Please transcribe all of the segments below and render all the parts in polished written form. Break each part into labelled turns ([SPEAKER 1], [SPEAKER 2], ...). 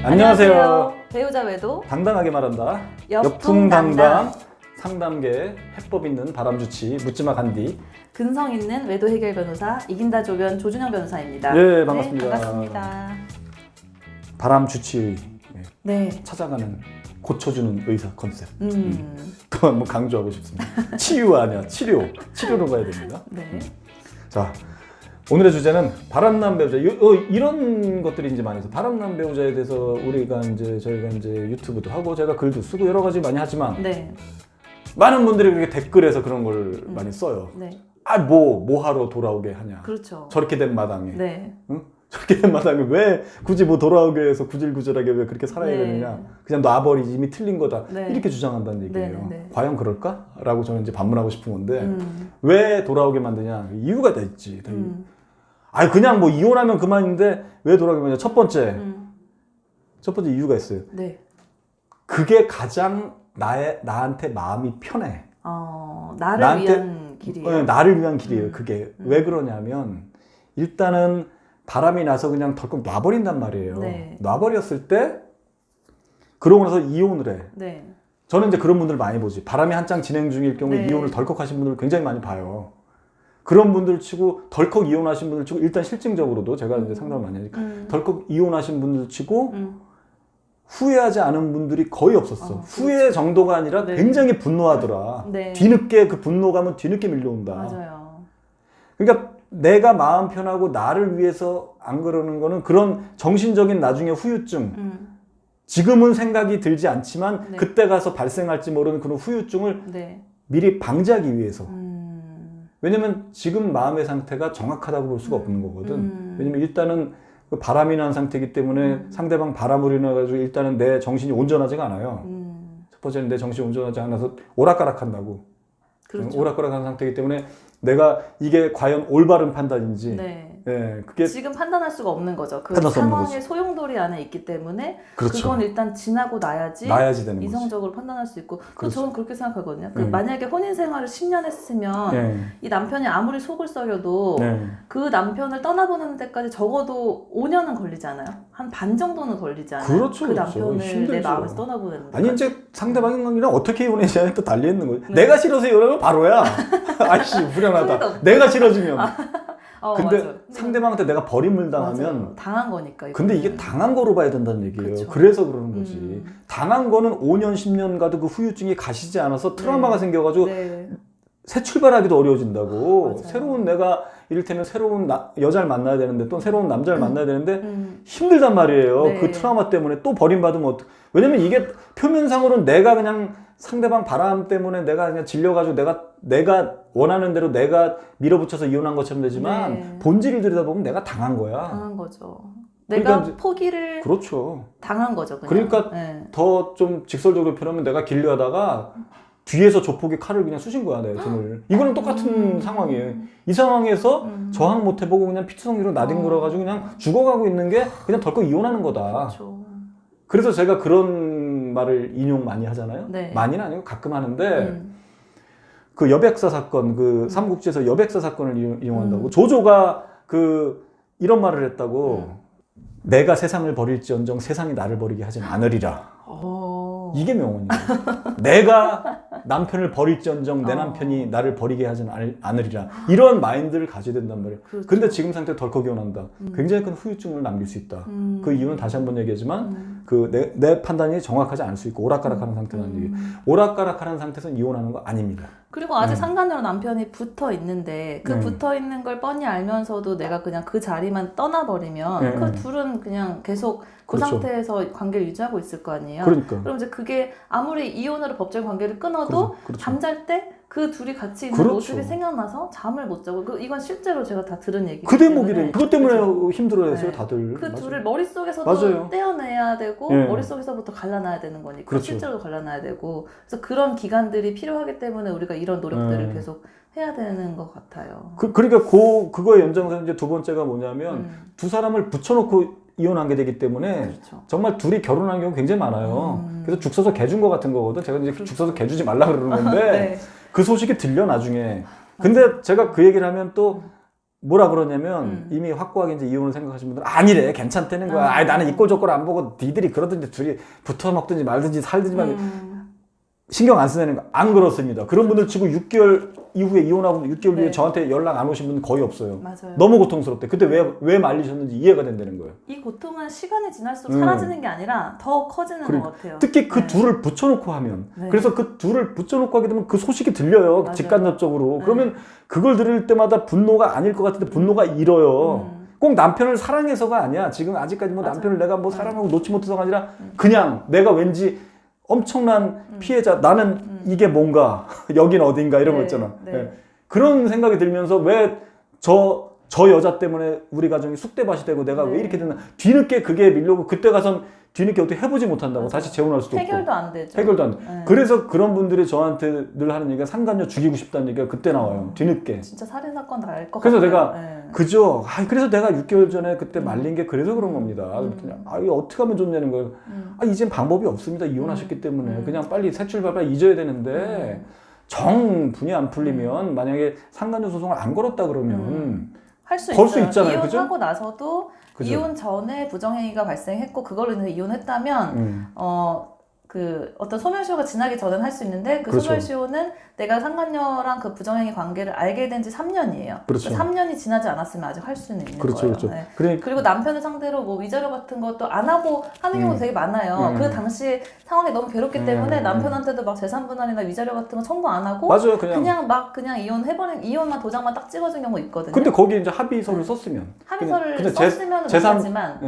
[SPEAKER 1] 안녕하세요.
[SPEAKER 2] 배우자 외도
[SPEAKER 1] 당당하게 말한다.
[SPEAKER 2] 역풍담당.
[SPEAKER 1] 상담계 해법 있는 바람주치 묻지마 간디.
[SPEAKER 2] 근성 있는 외도 해결 변호사 이긴다 조변 조준영 변호사입니다.
[SPEAKER 1] 예, 반갑습니다.
[SPEAKER 2] 네, 반갑습니다.
[SPEAKER 1] 바람주치
[SPEAKER 2] 네.
[SPEAKER 1] 찾아가는 고쳐주는 의사 컨셉. 또 한번 강조하고 싶습니다. 치유 아니야, 치료로 가야 됩니다.
[SPEAKER 2] 네.
[SPEAKER 1] 자, 오늘의 주제는 바람난 배우자. 이런 것들이 이제 많이 있어요. 바람난 배우자에 대해서 저희가 이제 유튜브도 하고 제가 글도 쓰고 여러 가지 많이 하지만
[SPEAKER 2] 네.
[SPEAKER 1] 많은 분들이 그렇게 댓글에서 그런 걸 많이 써요.
[SPEAKER 2] 네.
[SPEAKER 1] 뭐 하러 돌아오게 하냐.
[SPEAKER 2] 그렇죠.
[SPEAKER 1] 저렇게 된 마당에.
[SPEAKER 2] 네.
[SPEAKER 1] 응? 저렇게 된 마당에 왜 굳이 뭐 돌아오게 해서 구질구질하게 왜 그렇게 살아야
[SPEAKER 2] 네.
[SPEAKER 1] 되느냐. 그냥 놔버리지, 이미 틀린 거다.
[SPEAKER 2] 네.
[SPEAKER 1] 이렇게 주장한다는 얘기예요.
[SPEAKER 2] 네.
[SPEAKER 1] 과연 그럴까? 라고 저는 이제 반문하고 싶은 건데 왜 돌아오게 만드냐. 이유가 다 있지. 아니 그냥 뭐 이혼하면 그만인데 왜 돌아오게 만드냐. 첫 번째 이유가 있어요.
[SPEAKER 2] 네.
[SPEAKER 1] 그게 가장 나한테 마음이 편해.
[SPEAKER 2] 나를 위한 길이에요.
[SPEAKER 1] 네, 나를 위한 길이에요. 그게 왜 그러냐면 일단은 바람이 나서 그냥 덜컥 놔버린단 말이에요.
[SPEAKER 2] 네.
[SPEAKER 1] 놔버렸을 때 그러고 나서 이혼을 해.
[SPEAKER 2] 네.
[SPEAKER 1] 저는 이제 그런 분들 많이 보지. 바람이 한창 진행 중일 경우에
[SPEAKER 2] 네.
[SPEAKER 1] 이혼을 덜컥 하신 분들 굉장히 많이 봐요. 그런 분들 치고 덜컥 이혼하신 분들 치고 일단 실증적으로도 제가 이제 상담을 많이 하니까 덜컥 이혼하신 분들 치고 후회하지 않은 분들이 거의 없었어. 후회 정도가 아니라
[SPEAKER 2] 네.
[SPEAKER 1] 굉장히 분노하더라.
[SPEAKER 2] 네.
[SPEAKER 1] 뒤늦게 그 분노감은 뒤늦게 밀려온다.
[SPEAKER 2] 맞아요.
[SPEAKER 1] 그러니까 내가 마음 편하고 나를 위해서 안 그러는 거는 그런 정신적인 나중에 후유증. 지금은 생각이 들지 않지만
[SPEAKER 2] 네.
[SPEAKER 1] 그때 가서 발생할지 모르는 그런 후유증을
[SPEAKER 2] 네.
[SPEAKER 1] 미리 방지하기 위해서. 왜냐면 지금 마음의 상태가 정확하다고 볼 수가 없는 거거든. 왜냐면 일단은 그 바람이 난 상태이기 때문에 상대방 바람으로 인해가지고 일단은 내 정신이 온전하지가 않아요. 첫 번째는 내 정신이 온전하지 않아서 오락가락한다고.
[SPEAKER 2] 그렇죠.
[SPEAKER 1] 오락가락한 상태이기 때문에 내가 이게 과연 올바른 판단인지.
[SPEAKER 2] 네.
[SPEAKER 1] 예, 그게
[SPEAKER 2] 지금 판단할 수가 없는 거죠. 그
[SPEAKER 1] 판단할 수 없는
[SPEAKER 2] 상황의
[SPEAKER 1] 거지.
[SPEAKER 2] 소용돌이 안에 있기 때문에
[SPEAKER 1] 그렇죠.
[SPEAKER 2] 그건 일단 지나고 나야지
[SPEAKER 1] 되는 거지.
[SPEAKER 2] 이성적으로 판단할 수 있고
[SPEAKER 1] 그렇죠.
[SPEAKER 2] 저는 그렇게 생각하거든요.
[SPEAKER 1] 네.
[SPEAKER 2] 만약에 혼인 생활을 10년 했으면
[SPEAKER 1] 네.
[SPEAKER 2] 이 남편이 아무리 속을 썩여도
[SPEAKER 1] 네.
[SPEAKER 2] 그 남편을 떠나보내는 데까지 적어도 5년은 걸리지 않아요? 한 반 정도는 걸리지 않아요?
[SPEAKER 1] 그렇죠,
[SPEAKER 2] 그
[SPEAKER 1] 그렇죠.
[SPEAKER 2] 남편을 내
[SPEAKER 1] 힘들죠.
[SPEAKER 2] 마음에서 떠나보내는 데까지.
[SPEAKER 1] 아니 이제 상대방이랑 어떻게 이혼했냐에 또 달려 있는 거지.
[SPEAKER 2] 네.
[SPEAKER 1] 내가 싫어서 이혼하면 바로야. 아이씨 불안하다. 내가 싫어지면. 근데
[SPEAKER 2] 맞아요.
[SPEAKER 1] 상대방한테 내가 버림을 당하면
[SPEAKER 2] 맞아요. 당한 거니까.
[SPEAKER 1] 근데 이게
[SPEAKER 2] 이거는.
[SPEAKER 1] 당한 거로 봐야 된다는 얘기예요.
[SPEAKER 2] 그렇죠.
[SPEAKER 1] 그래서 그러는 거지. 당한 거는 5년, 10년 가도 그 후유증이 가시지 않아서 트라우마가 생겨가지고
[SPEAKER 2] 네.
[SPEAKER 1] 새 출발하기도 어려워진다고.
[SPEAKER 2] 맞아요.
[SPEAKER 1] 새로운 내가 이를테면 새로운 여자를 만나야 되는데 또 새로운 남자를 만나야 되는데 힘들단 말이에요.
[SPEAKER 2] 네.
[SPEAKER 1] 그 트라우마 때문에 또 버림받으면 왜냐면 이게 표면상으로는 내가 그냥 상대방 바람 때문에 내가 그냥 질려가지고 내가 원하는 대로 내가 밀어붙여서 이혼한 것처럼 되지만
[SPEAKER 2] 네.
[SPEAKER 1] 본질을 들여다보면 내가 당한 거야.
[SPEAKER 2] 당한 거죠.
[SPEAKER 1] 그러니까
[SPEAKER 2] 내가 포기를
[SPEAKER 1] 그렇죠.
[SPEAKER 2] 당한 거죠. 그냥.
[SPEAKER 1] 그러니까
[SPEAKER 2] 네.
[SPEAKER 1] 더 좀 직설적으로 표현하면 내가 길려하다가 뒤에서 조폭이 칼을 그냥 쑤신 거야, 내 등을. 이거는 똑같은 상황이에요. 이 상황에서 저항 못 해보고 그냥 피투성이로 나뒹굴어가지고 그냥 죽어가고 있는 게 그냥 덜컥 이혼하는 거다.
[SPEAKER 2] 그렇죠.
[SPEAKER 1] 그래서 제가 그런 말을 인용 많이 하잖아요.
[SPEAKER 2] 네.
[SPEAKER 1] 많이는 아니고 가끔 하는데 그 여백사 사건, 그 삼국지에서 여백사 사건을 이용한다고 조조가 이런 말을 했다고 내가 세상을 버릴지언정 세상이 나를 버리게 하진 않으리라. 이게 명언이에요. 내가 남편을 버릴지언정 내 남편이 나를 버리게 하진 않으리라. 이런 마인드를 가져야 된단 말이에요.
[SPEAKER 2] 그렇죠.
[SPEAKER 1] 근데 지금 상태로 덜컥 이혼한다. 굉장히 큰 후유증을 남길 수 있다. 그 이유는 다시 한번 얘기하지만 내 판단이 정확하지 않을 수 있고 오락가락하는 상태라는 얘기. 오락가락하는 상태에서는 이혼하는 거 아닙니다.
[SPEAKER 2] 그리고 아직 상간녀로 남편이 붙어 있는데 그 붙어 있는 걸 뻔히 알면서도 내가 그냥 그 자리만 떠나버리면 그 둘은 그냥 계속 그
[SPEAKER 1] 그렇죠.
[SPEAKER 2] 상태에서 관계를 유지하고 있을 거 아니에요.
[SPEAKER 1] 그러니까.
[SPEAKER 2] 그럼 이제 그게 아무리 이혼으로 법적인 관계를 끊어도
[SPEAKER 1] 그렇죠.
[SPEAKER 2] 잠잘 때 그 둘이 같이 있는
[SPEAKER 1] 그렇죠.
[SPEAKER 2] 모습이 생각나서 잠을 못 자고 이건 실제로 제가 다 들은 얘기기
[SPEAKER 1] 그
[SPEAKER 2] 때문에
[SPEAKER 1] 대목이래. 그것 때문에
[SPEAKER 2] 그렇죠.
[SPEAKER 1] 힘들어했어요,
[SPEAKER 2] 네.
[SPEAKER 1] 다들.
[SPEAKER 2] 그
[SPEAKER 1] 맞아요.
[SPEAKER 2] 둘을 머릿속에서도
[SPEAKER 1] 맞아요.
[SPEAKER 2] 떼어내야 되고
[SPEAKER 1] 예.
[SPEAKER 2] 머릿속에서부터 갈라놔야 되는 거니까
[SPEAKER 1] 그렇죠.
[SPEAKER 2] 실제로 갈라놔야 되고 그래서 그런 기간들이 필요하기 때문에 우리가 이런 노력들을 계속 해야 되는 것 같아요.
[SPEAKER 1] 그러니까 그거의 연장선 이제 두 번째가 뭐냐면 두 사람을 붙여놓고 이혼한 게 되기 때문에
[SPEAKER 2] 그렇죠.
[SPEAKER 1] 정말 둘이 결혼한 경우 굉장히 많아요. 그래서 죽 서서 개 준 거 같은 거거든. 제가 이제 죽 서서 개 주지 말라 그러는 건데
[SPEAKER 2] 네.
[SPEAKER 1] 그 소식이 들려 나중에. 근데 제가 그 얘기를 하면 또 뭐라 그러냐면 이미 확고하게 이제 이혼을 생각하시는 분들은 아니래 괜찮다는 거야. 아니 나는 이꼴 저꼴 안 보고 니들이 그러든지 둘이 붙어 먹든지 말든지 살든지 신경 안 쓰는 거. 안 그렇습니다. 그런 분들 치고 6개월 이후에 이혼하고 6개월 뒤에
[SPEAKER 2] 네.
[SPEAKER 1] 저한테 연락 안 오신 분은 거의 없어요.
[SPEAKER 2] 맞아요.
[SPEAKER 1] 너무 고통스럽대. 그때 왜 말리셨는지 이해가 된다는 거예요.
[SPEAKER 2] 이 고통은 시간이 지날수록 사라지는 게 아니라 더 커지는
[SPEAKER 1] 그러니까.
[SPEAKER 2] 것 같아요.
[SPEAKER 1] 특히 그
[SPEAKER 2] 네.
[SPEAKER 1] 둘을 붙여놓고 하면
[SPEAKER 2] 네.
[SPEAKER 1] 그래서 그 둘을 붙여놓고 하게 되면 그 소식이 들려요.
[SPEAKER 2] 맞아요.
[SPEAKER 1] 직간접적으로.
[SPEAKER 2] 네.
[SPEAKER 1] 그러면 그걸 들을 때마다 분노가 아닐 것 같은데 분노가 일어요. 꼭 남편을 사랑해서가 아니야. 지금 아직까지 뭐
[SPEAKER 2] 맞아요.
[SPEAKER 1] 남편을 내가 뭐 사랑하고 놓지 못해서가 아니라 그냥 내가 왠지 엄청난 피해자 나는 이게 뭔가 여긴 어딘가 이런 거 있잖아.
[SPEAKER 2] 네.
[SPEAKER 1] 예. 그런 생각이 들면서 왜 저 여자 때문에 우리 가정이 쑥대밭이 되고 내가 왜 이렇게 됐나 뒤늦게 그게 밀려오고 그때 가선 뒤늦게 어떻게 해보지 못한다고
[SPEAKER 2] 맞아요.
[SPEAKER 1] 다시 재혼할 수도
[SPEAKER 2] 해결도
[SPEAKER 1] 없고
[SPEAKER 2] 안 되죠.
[SPEAKER 1] 해결도 안 돼.
[SPEAKER 2] 네.
[SPEAKER 1] 그래서 그런 분들이 저한테 늘 하는 얘기가 상간녀 죽이고 싶다는 얘기가 그때 나와요. 뒤늦게.
[SPEAKER 2] 진짜 살인 사건 다 알 것
[SPEAKER 1] 그래서
[SPEAKER 2] 같아요.
[SPEAKER 1] 내가
[SPEAKER 2] 네.
[SPEAKER 1] 그죠. 그래서 내가 6개월 전에 그때 말린 게 그래서 그런 겁니다. 그랬더니 이거 어떻게 하면 좋냐는 거예요. 이젠 방법이 없습니다. 이혼하셨기 때문에 그냥 빨리 새 출발 빨리 잊어야 되는데 정분이 안 풀리면 만약에 상간녀 소송을 안 걸었다 그러면
[SPEAKER 2] 할 수
[SPEAKER 1] 걸 수
[SPEAKER 2] 있어요.
[SPEAKER 1] 있잖아요. 그죠?
[SPEAKER 2] 이혼하고 나서도
[SPEAKER 1] 그죠?
[SPEAKER 2] 이혼 전에 부정행위가 발생했고 그걸로 인해서 이혼했다면 어떤 소멸시효가 지나기 전에는 할 수 있는데 그
[SPEAKER 1] 그렇죠.
[SPEAKER 2] 소멸시효는 내가 상간녀랑 그 부정행위 관계를 알게 된 지 3년이에요.
[SPEAKER 1] 그렇죠.
[SPEAKER 2] 3년이 지나지 않았으면 아직 할 수는 있는
[SPEAKER 1] 그렇죠,
[SPEAKER 2] 거예요.
[SPEAKER 1] 그렇죠.
[SPEAKER 2] 네.
[SPEAKER 1] 그러니까
[SPEAKER 2] 그리고 남편을 상대로 뭐 위자료 같은 것도 안 하고 하는 경우도 되게 많아요. 그 당시 상황이 너무 괴롭기 때문에 남편한테도 막 재산분할이나 위자료 같은 거 청구 안 하고
[SPEAKER 1] 맞아요.
[SPEAKER 2] 그냥 이혼해버린 이혼만 도장만 딱 찍어준 경우 있거든요.
[SPEAKER 1] 근데 거기 이제 합의서를 썼으면
[SPEAKER 2] 합의서를
[SPEAKER 1] 근데
[SPEAKER 2] 썼으면
[SPEAKER 1] 재산-
[SPEAKER 2] 못하지만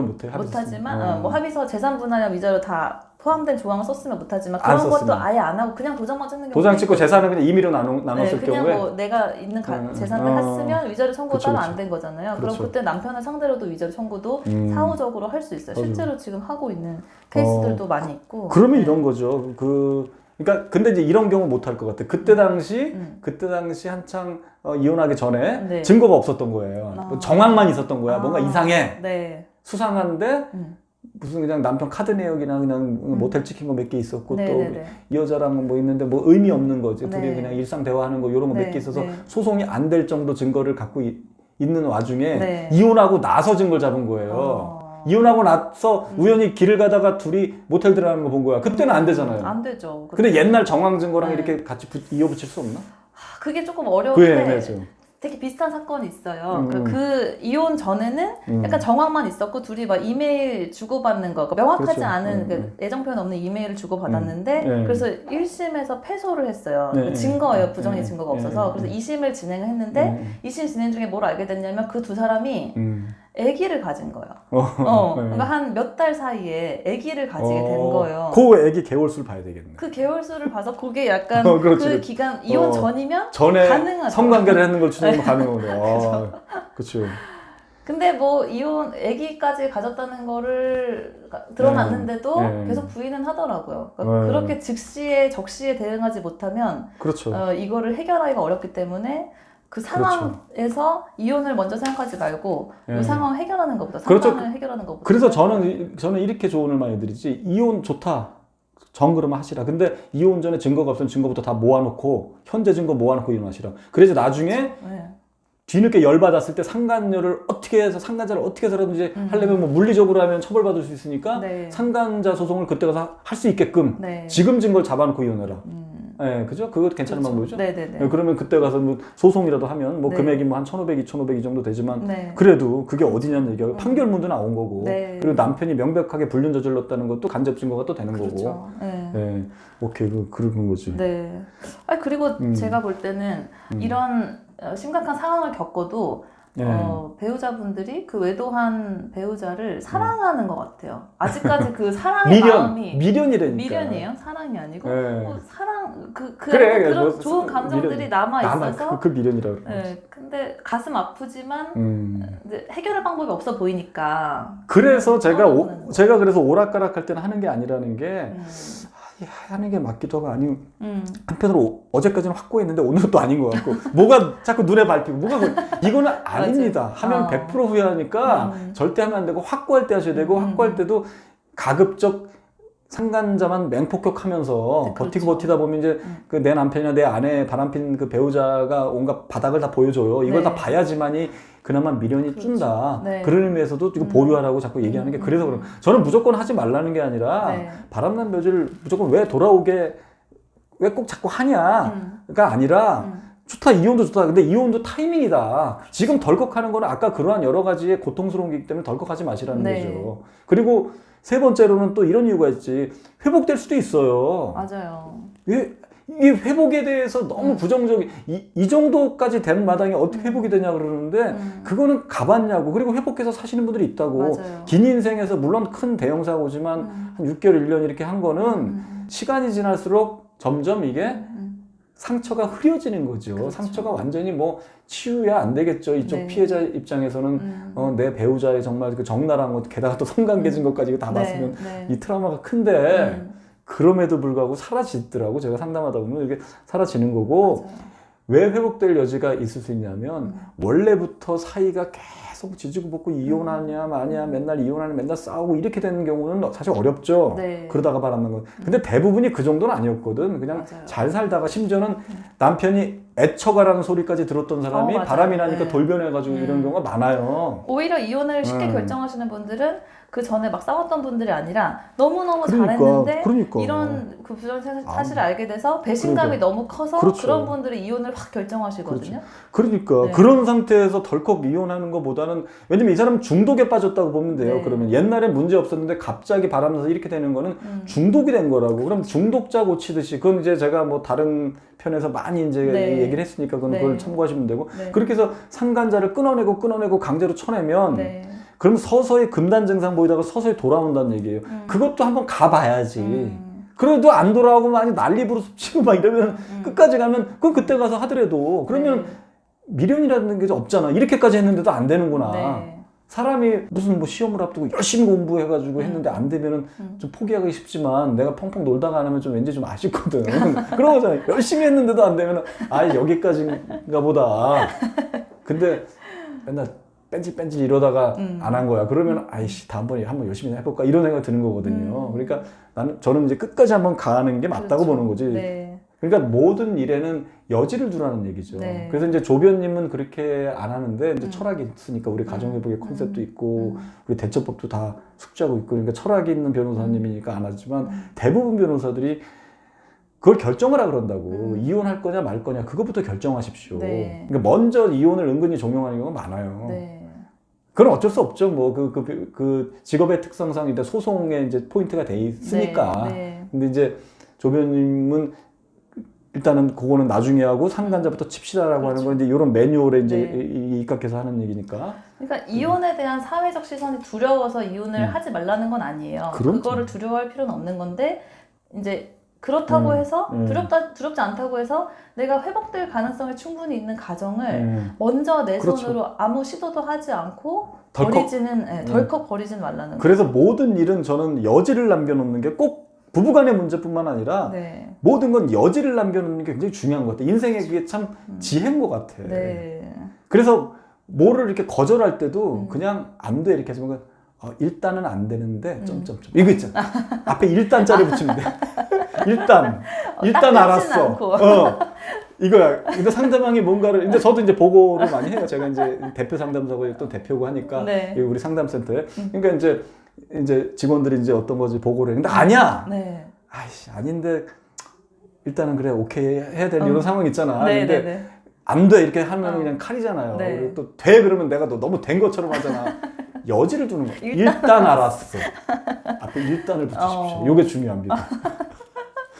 [SPEAKER 1] 못해.
[SPEAKER 2] 못하지만 뭐 합의서 재산분할이나 위자료 다 포함된 조항을 썼으면 못하지만
[SPEAKER 1] 안
[SPEAKER 2] 그런 것도
[SPEAKER 1] 썼으면.
[SPEAKER 2] 아예 안 하고 그냥 도장만 찍는 경우
[SPEAKER 1] 도장 찍고 재산을 그냥 임의로 나눴을
[SPEAKER 2] 그냥
[SPEAKER 1] 경우에
[SPEAKER 2] 뭐 내가 있는 재산을 했으면 위자료 청구가
[SPEAKER 1] 그쵸,
[SPEAKER 2] 따로
[SPEAKER 1] 그쵸.
[SPEAKER 2] 안 된 거잖아요.
[SPEAKER 1] 그렇죠.
[SPEAKER 2] 그럼 그때 남편을 상대로도 위자료 청구도 사후적으로 할 수 있어요.
[SPEAKER 1] 맞아요.
[SPEAKER 2] 실제로 지금 하고 있는 케이스들도 많이 있고.
[SPEAKER 1] 그러면
[SPEAKER 2] 네.
[SPEAKER 1] 이런 거죠. 그러니까 근데 이제 이런 경우 못 할 것 같아. 그때 당시 한창 이혼하기 전에
[SPEAKER 2] 네.
[SPEAKER 1] 증거가 없었던 거예요. 뭐 정황만 있었던 거야. 뭔가 이상해.
[SPEAKER 2] 네.
[SPEAKER 1] 수상한데 무슨 그냥 남편 카드 내역이나 그냥 모텔 찍힌 거 몇 개 있었고 또 이 여자랑 뭐 있는데 뭐 의미 없는 거지.
[SPEAKER 2] 네.
[SPEAKER 1] 둘이 그냥 일상 대화하는 거 이런 거 몇 개
[SPEAKER 2] 네,
[SPEAKER 1] 있어서
[SPEAKER 2] 네.
[SPEAKER 1] 소송이 안 될 정도 증거를 갖고 있는 와중에
[SPEAKER 2] 네.
[SPEAKER 1] 이혼하고 나서 증거를 잡은 거예요. 이혼하고 나서 우연히 길을 가다가 둘이 모텔 들어가는 거 본 거야. 그때는 안 되잖아요.
[SPEAKER 2] 안 되죠.
[SPEAKER 1] 근데 옛날 정황 증거랑
[SPEAKER 2] 네.
[SPEAKER 1] 이렇게 같이 이어붙일 수 없나?
[SPEAKER 2] 그게 조금
[SPEAKER 1] 그
[SPEAKER 2] 어려운데
[SPEAKER 1] 애매하죠.
[SPEAKER 2] 되게 비슷한 사건이 있어요. 그 이혼 전에는 약간 정황만 있었고 둘이 막 이메일 주고받는 거, 명확하지
[SPEAKER 1] 그렇죠.
[SPEAKER 2] 않은 그 애정 표현 없는 이메일을 주고받았는데
[SPEAKER 1] 네.
[SPEAKER 2] 그래서 1심에서 패소를 했어요.
[SPEAKER 1] 네.
[SPEAKER 2] 그 증거예요. 부정의
[SPEAKER 1] 네.
[SPEAKER 2] 증거가 없어서. 그래서 2심을 진행을 했는데 2심 진행 중에 뭘 알게 됐냐면 그 두 사람이 아기를 가진 거예요. 그러니까 한 몇 달 사이에 아기를 가지게 된 거예요.
[SPEAKER 1] 그 아기 개월수를 봐야 되겠네.
[SPEAKER 2] 그 개월수를 봐서 그게 약간
[SPEAKER 1] 그렇지.
[SPEAKER 2] 그 기간 이혼 전이면
[SPEAKER 1] 전에
[SPEAKER 2] 가능하죠.
[SPEAKER 1] 성관계를 했는 걸 추정하면 가능하거든요. 그렇죠.
[SPEAKER 2] 근데 뭐 이혼 아기까지 가졌다는 거를 드러났는데도
[SPEAKER 1] 네.
[SPEAKER 2] 계속 부인은 하더라고요. 그러니까 그렇게 즉시에 적시에 대응하지 못하면
[SPEAKER 1] 그렇죠.
[SPEAKER 2] 이거를 해결하기가 어렵기 때문에 그 상황에서 이혼을 먼저 생각하지 말고 이 상황을 해결하는 것보다 상관을 해결하는 것보다
[SPEAKER 1] 그래서 저는 이렇게 조언을 많이 드리지. 이혼 좋다. 정그러면 하시라. 근데 이혼 전에 증거가 없으면 증거부터 다 모아놓고 현재 증거 모아놓고 이혼하시라. 그래서 나중에 뒤늦게 열받았을 때 상간녀를 어떻게 해서 상간자를 어떻게 해서라든지 하려면 뭐 물리적으로 하면 처벌받을 수 있으니까 상간자 소송을 그때 가서 할 수 있게끔 지금 증거를 잡아놓고 이혼해라. 네, 그죠? 그것도 괜찮은 방법이죠?
[SPEAKER 2] 네네네.
[SPEAKER 1] 네, 그러면 그때 가서 뭐 소송이라도 하면 뭐 금액이 뭐 한 1,500, 2,500 이 정도 되지만 그래도 그게 어디냐는 얘기가 판결문도 나온 거고 그리고 남편이 명백하게 불륜 저질렀다는 것도 간접 증거가 또 되는 거고. 네. 오케이, 그런 거지.
[SPEAKER 2] 네. 그리고 제가 볼 때는 이런 심각한 상황을 겪어도 배우자분들이 그 외도한 배우자를 사랑하는 것 같아요. 아직까지 그 사랑의 마음이
[SPEAKER 1] 미련이라니까.
[SPEAKER 2] 미련이에요? 사랑이 아니고 사랑
[SPEAKER 1] 그래,
[SPEAKER 2] 그런
[SPEAKER 1] 뭐,
[SPEAKER 2] 좋은 감정들이 남아 있어서
[SPEAKER 1] 그 미련이라고.
[SPEAKER 2] 근데 가슴 아프지만 이제 해결할 방법이 없어 보이니까.
[SPEAKER 1] 그래서 제가 그래서 오락가락할 때는 하는 게 아니라는 게. 하는 게 맞기도 하고 아니고 한편으로 어제까지는 확고했는데 오늘은 또 아닌 것 같고 뭐가 자꾸 눈에 밟히고 이거는 아닙니다. 하면 100% 후회하니까 절대 하면 안 되고 확고할 때 하셔야 되고 확고할 때도 가급적 상간자만 맹폭격하면서
[SPEAKER 2] 네,
[SPEAKER 1] 버티고
[SPEAKER 2] 그렇죠.
[SPEAKER 1] 버티다 보면 이제 그 내 남편이나 내 아내 바람핀 그 배우자가 온갖 바닥을 다 보여줘요. 이걸
[SPEAKER 2] 네.
[SPEAKER 1] 다 봐야지만이 그나마 미련이
[SPEAKER 2] 그렇죠.
[SPEAKER 1] 준다.
[SPEAKER 2] 네.
[SPEAKER 1] 그런 의미에서도 이거 보류하라고 자꾸 얘기하는 게 그래서 그런. 저는 무조건 하지 말라는 게 아니라
[SPEAKER 2] 네.
[SPEAKER 1] 바람난 묘지를 무조건 왜 돌아오게 왜 꼭 자꾸 하냐가 아니라 좋다, 이혼도 좋다. 근데 이혼도 타이밍이다. 지금 덜컥하는 거는 아까 그러한 여러 가지의 고통스러운 게 있기 때문에 덜컥하지 마시라는
[SPEAKER 2] 네.
[SPEAKER 1] 거죠. 그리고 세 번째로는 또 이런 이유가 있지. 회복될 수도 있어요.
[SPEAKER 2] 맞아요.
[SPEAKER 1] 이 회복에 대해서 너무 부정적인, 이 정도까지 된 마당에 어떻게 회복이 되냐 그러는데, 그거는 가봤냐고. 그리고 회복해서 사시는 분들이 있다고.
[SPEAKER 2] 맞아요.
[SPEAKER 1] 긴 인생에서 물론 큰 대형 사고지만 한 6개월, 1년 이렇게 한 거는 시간이 지날수록 점점 이게 상처가 흐려지는 거죠.
[SPEAKER 2] 그렇죠.
[SPEAKER 1] 상처가 완전히 뭐 치유야 안 되겠죠. 이쪽
[SPEAKER 2] 네.
[SPEAKER 1] 피해자 입장에서는 내 배우자의 정말 그 적나라한 것, 게다가 또 성관계진 것까지 다 봤으면
[SPEAKER 2] 네.
[SPEAKER 1] 이 트라우마가 큰데 그럼에도 불구하고 사라지더라고. 제가 상담하다 보면 이게 사라지는 거고.
[SPEAKER 2] 맞아요.
[SPEAKER 1] 왜 회복될 여지가 있을 수 있냐면 원래부터 사이가 계속 지지고 볶고 이혼하냐 마냐 맨날 이혼하냐 맨날 싸우고 이렇게 되는 경우는 사실 어렵죠.
[SPEAKER 2] 네.
[SPEAKER 1] 그러다가 바람난 건. 근데 대부분이 그 정도는 아니었거든. 그냥
[SPEAKER 2] 맞아요.
[SPEAKER 1] 잘 살다가 심지어는 남편이 애처가라는 소리까지 들었던 사람이
[SPEAKER 2] 맞아요.
[SPEAKER 1] 바람이 나니까
[SPEAKER 2] 네.
[SPEAKER 1] 돌변해가지고 이런 경우가 많아요.
[SPEAKER 2] 오히려 이혼을 쉽게 결정하시는 분들은 그 전에 막 싸웠던 분들이 아니라 너무너무
[SPEAKER 1] 그러니까,
[SPEAKER 2] 잘했는데
[SPEAKER 1] 그러니까.
[SPEAKER 2] 이런 그 부정 사실을 알게 돼서 배신감이
[SPEAKER 1] 그러니까.
[SPEAKER 2] 너무 커서
[SPEAKER 1] 그렇죠.
[SPEAKER 2] 그런 분들이 이혼을 확 결정하시거든요.
[SPEAKER 1] 그러니까
[SPEAKER 2] 네.
[SPEAKER 1] 그런 상태에서 덜컥 이혼하는 것보다는, 왜냐면 이 사람은 중독에 빠졌다고 보면 돼요.
[SPEAKER 2] 네.
[SPEAKER 1] 그러면 옛날에 문제 없었는데 갑자기 바람나서 이렇게 되는 거는 중독이 된 거라고. 그럼 중독자 고치듯이, 그건 이제 제가 뭐 다른 편에서 많이 이제
[SPEAKER 2] 네.
[SPEAKER 1] 얘기를 했으니까 그건
[SPEAKER 2] 네.
[SPEAKER 1] 그걸 참고하시면 되고.
[SPEAKER 2] 네.
[SPEAKER 1] 그렇게 해서 상간자를 끊어내고 강제로 쳐내면
[SPEAKER 2] 네.
[SPEAKER 1] 그럼 서서히 금단 증상 보이다가 서서히 돌아온다는 얘기예요. 그것도 한번 가봐야지. 그래도 안 돌아오고 많이 난리부르 치고 막 이러면 끝까지 가면 그건 그때 가서 하더라도 그러면 미련이라는 게 없잖아. 이렇게까지 했는데도 안 되는구나.
[SPEAKER 2] 네.
[SPEAKER 1] 사람이 무슨 뭐 시험을 앞두고 열심히 공부해가지고 했는데 안 되면은 좀 포기하기 쉽지만 내가 펑펑 놀다가 안 하면 좀 왠지 좀 아쉽거든. 그런 거잖아. 열심히 했는데도 안 되면은 아, 여기까지인가 보다. 근데 맨날 뺀질 이러다가 안 한 거야. 그러면 아이씨, 다음번에 한번 열심히 해볼까 이런 생각이 드는 거거든요. 그러니까 저는 이제 끝까지 한번 가는 게 맞다고
[SPEAKER 2] 그렇죠.
[SPEAKER 1] 보는 거지.
[SPEAKER 2] 네.
[SPEAKER 1] 그러니까 모든 일에는 여지를 두라는 얘기죠.
[SPEAKER 2] 네.
[SPEAKER 1] 그래서 이제 조변님은 그렇게 안 하는데 이제 철학이 있으니까 우리 가정회복의 컨셉도 있고 우리 대처법도 다 숙지하고 있고, 그러니까 철학이 있는 변호사님이니까 안 하지만 대부분 변호사들이 그걸 결정하라 그런다고. 이혼할 거냐 말 거냐 그것부터 결정하십시오.
[SPEAKER 2] 네.
[SPEAKER 1] 그러니까 먼저 이혼을 은근히 종용하는 경우가 많아요.
[SPEAKER 2] 네.
[SPEAKER 1] 그건 어쩔 수 없죠. 뭐 그 직업의 특성상 이제 소송에 이제 포인트가 돼 있으니까.
[SPEAKER 2] 네.
[SPEAKER 1] 근데 이제 조변님은 일단은 그거는 나중에 하고 상간자부터 칩시다라고 하는 건데 이런 매뉴얼에 이제 입각해서 하는 얘기니까.
[SPEAKER 2] 그러니까 이혼에 대한 사회적 시선이 두려워서 이혼을 하지 말라는 건 아니에요.
[SPEAKER 1] 그럼요.
[SPEAKER 2] 그거를 두려워할 필요는 없는 건데 이제 그렇다고 해서 두렵지 않다고 해서 내가 회복될 가능성이 충분히 있는 가정을 먼저 내
[SPEAKER 1] 그렇죠.
[SPEAKER 2] 손으로 아무 시도도 하지 않고
[SPEAKER 1] 덜컥
[SPEAKER 2] 덜컥 버리진 말라는 거예요.
[SPEAKER 1] 그래서 모든 일은 저는 여지를 남겨놓는 게 꼭 부부간의 문제뿐만 아니라
[SPEAKER 2] 네.
[SPEAKER 1] 모든 건 여지를 남겨놓는 게 굉장히 중요한 것 같아. 인생에 그게 참 지혜인 것 같아.
[SPEAKER 2] 네.
[SPEAKER 1] 그래서 뭐를 이렇게 거절할 때도 그냥 안 돼 이렇게 해서 일단은 안 되는데 점점점 이거 있잖아. 앞에 일단짜리 붙이면 돼. 일단 알았어.
[SPEAKER 2] 않고.
[SPEAKER 1] 이거야. 근데 상대방이 뭔가를, 근데 저도 이제 보고를 많이 해요. 제가 이제 대표 상담사고 또 대표고 하니까
[SPEAKER 2] 네.
[SPEAKER 1] 우리 상담센터에. 그러니까 이제 직원들이 이제 어떤 거지 보고를 해. 근데 아니야.
[SPEAKER 2] 네.
[SPEAKER 1] 아이씨, 아닌데 일단은 그래 오케이 해야 될 이런 상황 있잖아.
[SPEAKER 2] 네,
[SPEAKER 1] 근데
[SPEAKER 2] 네, 네.
[SPEAKER 1] 안 돼 이렇게 하면 그냥 칼이잖아요.
[SPEAKER 2] 네.
[SPEAKER 1] 그리고 또 돼 그러면 내가 너무 된 것처럼 하잖아. 여지를 두는 거야. 일단 알았어. 앞에 일단을 붙이십시오. 이게 중요합니다.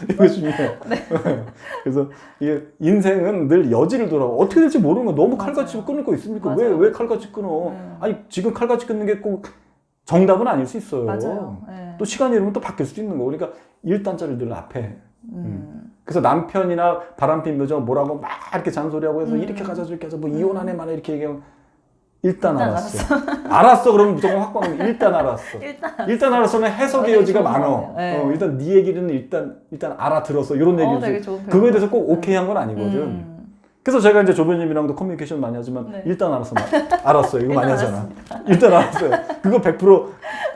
[SPEAKER 1] 이게 중요해요.
[SPEAKER 2] 네.
[SPEAKER 1] 그래서 이게 인생은 늘 여지를 두라. 어떻게 될지 모르는 거. 너무
[SPEAKER 2] 맞아요.
[SPEAKER 1] 칼같이 끊을 거 있습니까?
[SPEAKER 2] 맞아요.
[SPEAKER 1] 왜 칼같이 끊어? 아니 지금 칼같이 끊는 게 꼭 정답은 아닐 수 있어요.
[SPEAKER 2] 맞아요. 네.
[SPEAKER 1] 또 시간이 흐르면 또 바뀔 수도 있는 거. 그러니까 일단짜리를 늘 앞에. 그래서 남편이나 바람핀 묘정 뭐라고 막 이렇게 잔소리하고 해서 이렇게 가자 저렇게 하자 뭐 이혼하네 마네 이렇게 얘기하면 일단 알았어. 알았어 그러면 무조건 확 바꾸면 일단 알았어. 일단 알았으면 해석의 여지가 많어.
[SPEAKER 2] 네.
[SPEAKER 1] 일단 네 얘기는 일단 알아들었어. 이런 얘기를.
[SPEAKER 2] 되게 좋은 표현.
[SPEAKER 1] 그거에 대해서 꼭 오케이 한 건 아니거든. 그래서 제가 이제 조변님이랑도 커뮤니케이션 많이 하지만
[SPEAKER 2] 네.
[SPEAKER 1] 일단 알았어. 알았어. 이거 많이
[SPEAKER 2] 일단
[SPEAKER 1] 하잖아. 일단 알았어요. 그거 100%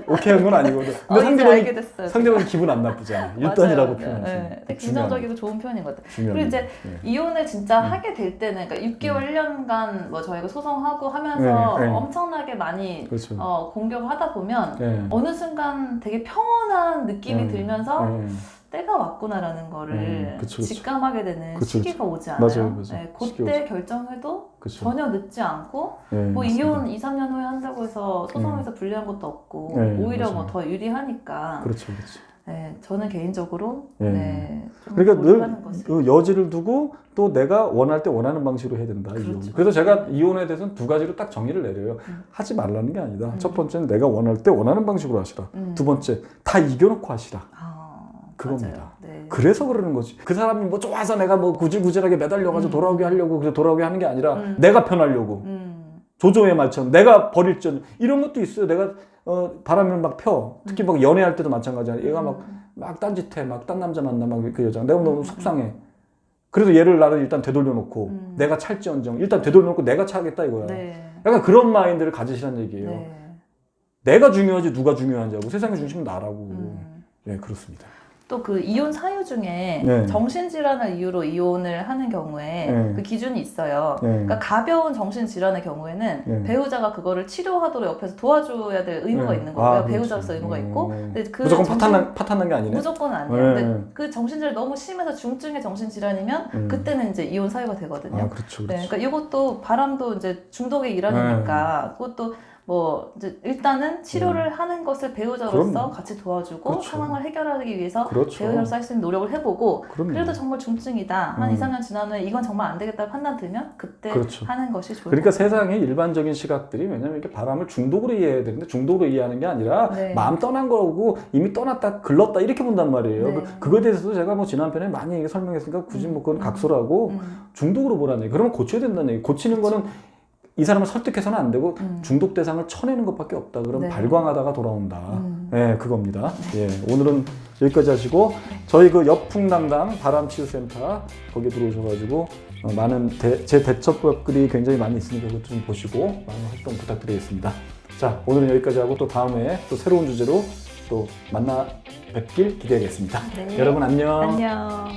[SPEAKER 1] 오케이 한 건 아니거든. 근데
[SPEAKER 2] 이제
[SPEAKER 1] 상대방이
[SPEAKER 2] 알게 됐어요.
[SPEAKER 1] 상대방이 기분 안 나쁘잖아. 일단이라고
[SPEAKER 2] 맞아요.
[SPEAKER 1] 표현하지.
[SPEAKER 2] 네. 되게 긍정적이고 좋은 표현인 것 같아요.
[SPEAKER 1] 중요한
[SPEAKER 2] 그리고 이제
[SPEAKER 1] 네.
[SPEAKER 2] 이혼을 진짜 하게 될 때는 그러니까 6개월, 1년간 뭐 저희가 소송하고 하면서
[SPEAKER 1] 네, 네.
[SPEAKER 2] 엄청나게 많이
[SPEAKER 1] 그렇죠.
[SPEAKER 2] 공격을 하다 보면
[SPEAKER 1] 네.
[SPEAKER 2] 어느 순간 되게 평온한 느낌이 들면서
[SPEAKER 1] 네.
[SPEAKER 2] 때가 왔구나라는 거를
[SPEAKER 1] 그쵸.
[SPEAKER 2] 직감하게 되는
[SPEAKER 1] 그쵸.
[SPEAKER 2] 시기가 오지 않아요?
[SPEAKER 1] 맞아요.
[SPEAKER 2] 네,
[SPEAKER 1] 시기
[SPEAKER 2] 그때 결정해도
[SPEAKER 1] 그쵸.
[SPEAKER 2] 전혀 늦지 않고
[SPEAKER 1] 네,
[SPEAKER 2] 뭐
[SPEAKER 1] 맞습니다.
[SPEAKER 2] 이혼 2, 3년 후에 한다고 해서 소송에서 불리한 것도 없고
[SPEAKER 1] 네,
[SPEAKER 2] 오히려
[SPEAKER 1] 맞아요.
[SPEAKER 2] 뭐 더 유리하니까
[SPEAKER 1] 그렇죠, 그렇죠.
[SPEAKER 2] 네, 저는 개인적으로
[SPEAKER 1] 네.
[SPEAKER 2] 좀
[SPEAKER 1] 그러니까
[SPEAKER 2] 고려하는
[SPEAKER 1] 늘
[SPEAKER 2] 것을.
[SPEAKER 1] 그 여지를 두고 또 내가 원할 때 원하는 방식으로 해야 된다.
[SPEAKER 2] 그렇죠.
[SPEAKER 1] 이혼. 그래서 제가 이혼에 대해서는 두 가지로 딱 정의를 내려요. 하지 말라는 게 아니다. 첫 번째는 내가 원할 때 원하는 방식으로 하시라. 두 번째, 다 이겨놓고 하시라. 그겁니다.
[SPEAKER 2] 맞아요. 네.
[SPEAKER 1] 그래서 그러는 거지. 그 사람이 뭐 좋아서 내가 뭐 구질구질하게 매달려가지고 돌아오게 하려고 그래서 돌아오게 하는 게 아니라 내가 편하려고. 조조의 말처럼 내가 버릴지 이런 것도 있어요. 내가 바람을 막 펴. 특히 막 연애할 때도 마찬가지야. 얘가 막 딴짓해. 막 딴 남자 만나. 막 그 여자. 내가 너무 속상해. 그래도 얘를 나를 일단 되돌려놓고 내가 찰지언정 일단 되돌려놓고 내가 차겠다 이거야.
[SPEAKER 2] 네.
[SPEAKER 1] 약간 그런 마인드를 가지시라는 얘기예요.
[SPEAKER 2] 네.
[SPEAKER 1] 내가 중요하지 누가 중요한지 하고 세상의 중심은 나라고. 네, 그렇습니다.
[SPEAKER 2] 또 그 이혼 사유 중에
[SPEAKER 1] 네.
[SPEAKER 2] 정신질환을 이유로 이혼을 하는 경우에
[SPEAKER 1] 네.
[SPEAKER 2] 그 기준이 있어요.
[SPEAKER 1] 네.
[SPEAKER 2] 그러니까 가벼운 정신질환의 경우에는
[SPEAKER 1] 네.
[SPEAKER 2] 배우자가 그거를 치료하도록 옆에서 도와줘야 될 의무가
[SPEAKER 1] 네.
[SPEAKER 2] 있는 거예요.
[SPEAKER 1] 그렇죠.
[SPEAKER 2] 배우자로서 의무가 있고. 근데 그
[SPEAKER 1] 무조건 파탄난 게 아니네.
[SPEAKER 2] 무조건은 아니에요.
[SPEAKER 1] 네.
[SPEAKER 2] 근데 그 정신질환이 너무 심해서 중증의 정신질환이면 그때는 이제 이혼 사유가 되거든요.
[SPEAKER 1] 아, 그렇죠.
[SPEAKER 2] 네,
[SPEAKER 1] 그렇죠.
[SPEAKER 2] 그러니까 이것도 바람도 이제 중독의 일환이니까 그것도 뭐 이제 일단은 치료를 하는 것을 배우자로서
[SPEAKER 1] 그럼요.
[SPEAKER 2] 같이 도와주고
[SPEAKER 1] 그렇죠.
[SPEAKER 2] 상황을 해결하기 위해서
[SPEAKER 1] 그렇죠.
[SPEAKER 2] 배우자로서 할 수 있는 노력을 해보고
[SPEAKER 1] 그럼요.
[SPEAKER 2] 그래도 정말 중증이다 한 2, 3년 지난 후에 이건 정말 안 되겠다 판단 들면 그때
[SPEAKER 1] 그렇죠.
[SPEAKER 2] 하는 것이 좋을
[SPEAKER 1] 그러니까
[SPEAKER 2] 것 같아요.
[SPEAKER 1] 세상의 일반적인 시각들이 왜냐면 이렇게 바람을 중독으로 이해해야 되는데 중독으로 이해하는 게 아니라
[SPEAKER 2] 네.
[SPEAKER 1] 마음 떠난 거고 이미 떠났다 글렀다 이렇게 본단 말이에요.
[SPEAKER 2] 네.
[SPEAKER 1] 그거에 대해서도 제가 뭐 지난 편에 많이 설명했으니까 굳이 뭐 그건 각설하고 중독으로 보라는 얘기. 그러면 고쳐야 된다는 얘기. 고치는 거는 이 사람을 설득해서는 안 되고 중독 대상을 쳐내는 것밖에 없다. 그럼
[SPEAKER 2] 네.
[SPEAKER 1] 발광하다가 돌아온다. 네, 그겁니다. 예, 오늘은 여기까지 하시고 저희 그 역풍당당 바람치유센터 거기에 들어오셔가지고 많은 제 대처법들이 굉장히 많이 있으니까 그것 좀 보시고 많은 활동 부탁드리겠습니다. 자, 오늘은 여기까지 하고 또 다음에 또 새로운 주제로 또 만나 뵙길 기대하겠습니다.
[SPEAKER 2] 네.
[SPEAKER 1] 여러분 안녕.
[SPEAKER 2] 안녕.